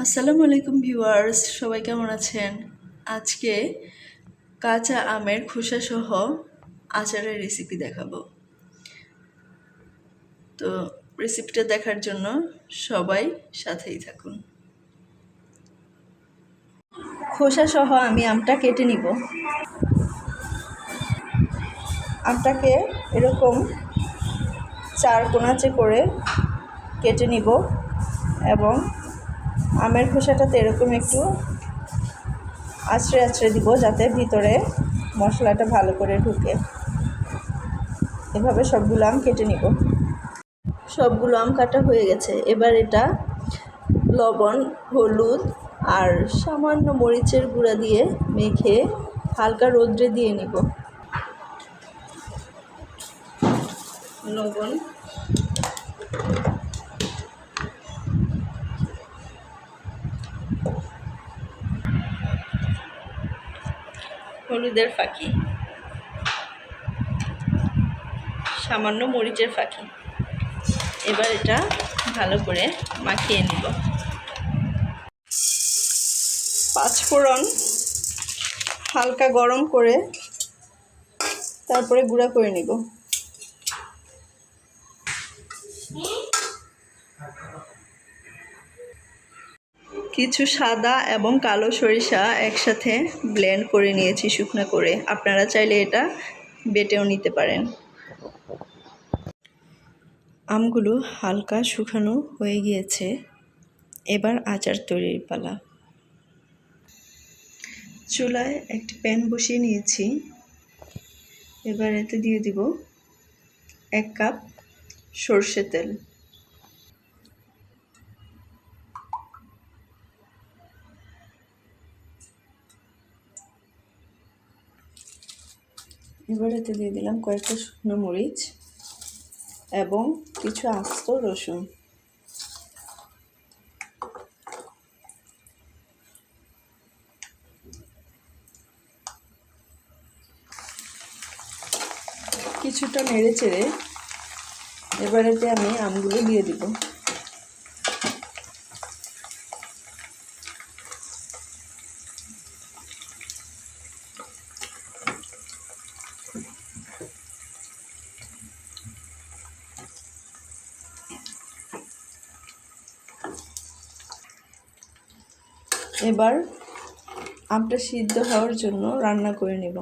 আসসালামু আলাইকুম ভিউয়ার্স, সবাই কেমন আছেন? আজকে কাঁচা আমের খোসা সহ আচারের রেসিপি দেখাবো। তো রেসিপিটা দেখার জন্য সবাই সাথেই থাকুন। খোসা সহ আমি আমটা কেটে নিব। আমটাকে এরকম চার কোনাচে করে কেটে নিব এবং আমের খোসাটাতে এরকম একটু আঁচড়ে আঁচড়ে দিব যাতে ভিতরে মশলাটা ভালো করে ঢুকে। এভাবে সবগুলো আম কেটে নিব। সবগুলো আম কাটা হয়ে গেছে। এবার এটা লবণ, হলুদ আর সামান্য মরিচের গুঁড়া দিয়ে মেখে হালকা রোদ্রে দিয়ে নিব। লবণ, হলুদের ফাঁকি, সামান্য মরিচের ফাঁকি। এবার এটা ভালো করে মাখিয়ে নিব। পাঁচফোড়ন হালকা গরম করে তারপরে গুঁড়া করে নিব। কিছু সাদা এবং কালো সরিষা একসাথে ব্লেন্ড করে নিয়েছি শুকনো করে। আপনারা চাইলে এটা বেটেও নিতে পারেন। আমগুলো হালকা শুকানো হয়ে গিয়েছে। এবার আচার তৈরির পালা। চুলায় একটি প্যান বসিয়ে নিয়েছি। এবার এতে দিয়ে দিব 1 কাপ সরষের তেল। এবার এতে দিয়ে দিলাম কয়েকটা শুকনো মরিচ এবং কিছু আস্ত রসুন। কিছুটা নেড়ে চেড়ে এবার এতে আমি আমগুলো দিয়ে দিব। এবার আমটা সিদ্ধ হওয়ার জন্য রান্না করে নেব।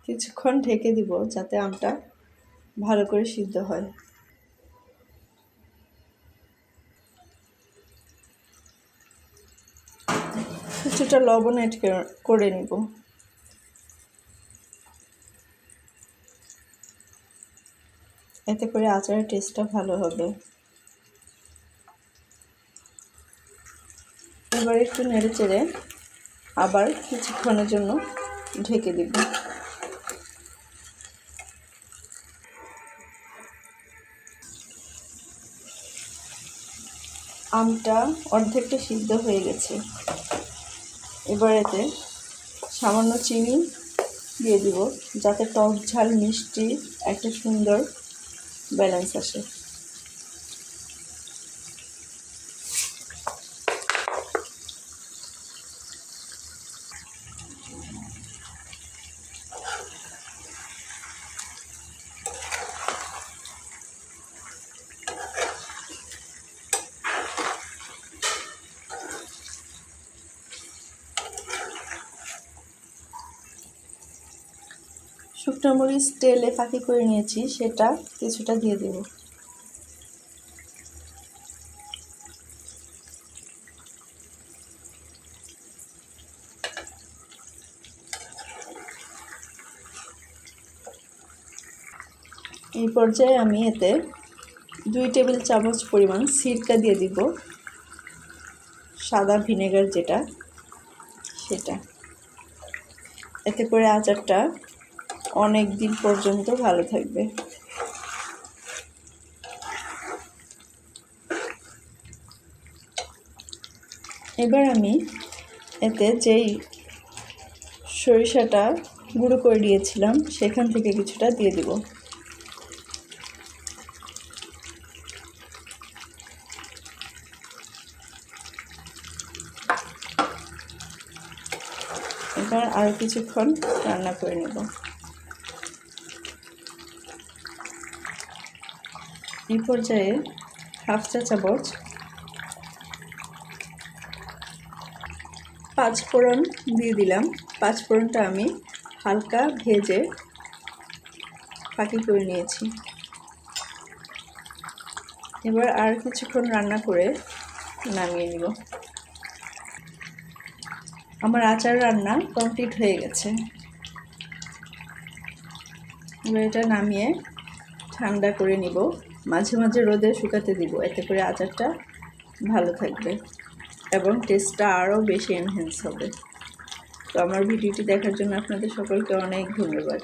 কিছুক্ষণ ঢেকে দিব যাতে আমটা ভালো করে সিদ্ধ হয়। কিছুটা লবণ অ্যাড করে নিব। এতে করে আচারের টেস্টটা ভালো হবে। এবার একটু নেড়ে চেড়ে আবার কিছুক্ষণের জন্য ঢেকে দিব। আমটা অর্ধেকটা সিদ্ধ হয়ে গেছে। এবার এতে সামান্য চিনি দিয়ে দিব যাতে টক ঝাল মিষ্টি একটা সুন্দর ব্যালেন্স আসে। শুকনো মরিচ তেলে ফাঁকি করে নিয়েছি, সেটা কিছুটা দিয়ে দেব। এই পর্যায়ে আমি এতে 2 টেবিল চামচ পরিমাণ সিরকা দিয়ে দিব, সাদা ভিনেগার যেটা সেটা। এতে করে আচারটা অনেক দিন পর্যন্ত ভালো থাকবে। এবার আমি এতে যেই সরিষাটা গুঁড়ো করে দিয়েছিলাম সেখান থেকে কিছুটা দিয়ে দিব। এবার আরও কিছুক্ষণ রান্না করে নেব। এই পর্যায়ে হাফ চা চামচ পাঁচফোড়ন দিয়ে দিলাম। পাঁচফোড়নটা আমি হালকা ভেজে ফাঁকি করে নিয়েছি। এবার আর কিছুক্ষণ রান্না করে নামিয়ে নিব। আমার আচার রান্না কমপ্লিট হয়ে গেছে। এবার এটা নামিয়ে ঠান্ডা করে নিব। মাঝে মাঝে রোদে শুকাতে দিব, এতে করে আচারটা ভালো থাকবে এবং টেস্টটা আরও বেশি এনহ্যান্স হবে। তো আমার ভিডিওটি দেখার জন্য আপনাদের সকলকে অনেক ধন্যবাদ।